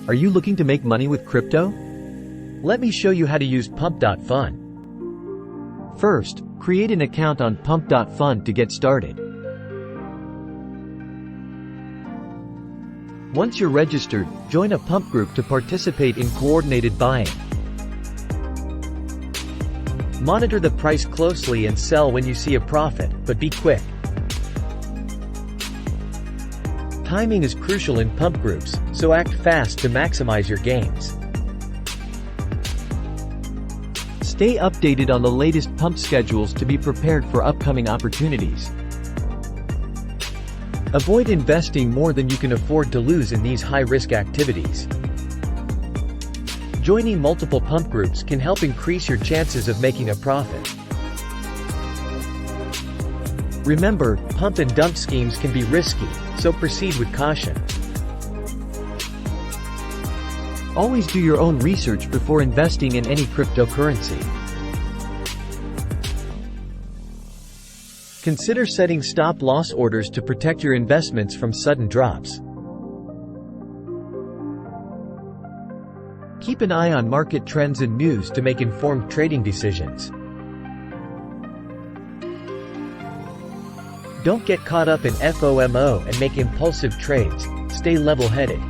Are you looking to make money with crypto? Let me show you how to use Pump.fun. First, create an account on Pump.fun to get started. Once you're registered, join a Pump group to participate in coordinated buying. Monitor the price closely and sell when you see a profit, but be quick. Timing is crucial in Pump groups, so act fast to maximize your gains. Stay updated on the latest Pump schedules to be prepared for upcoming opportunities. Avoid investing more than you can afford to lose in these high-risk activities. Joining multiple Pump groups can help increase your chances of making a profit. Remember, pump and dump schemes can be risky, so proceed with caution. Always do your own research before investing in any cryptocurrency. Consider setting stop-loss orders to protect your investments from sudden drops. Keep an eye on market trends and news to make informed trading decisions. Don't get caught up in FOMO and make impulsive trades. Stay level-headed.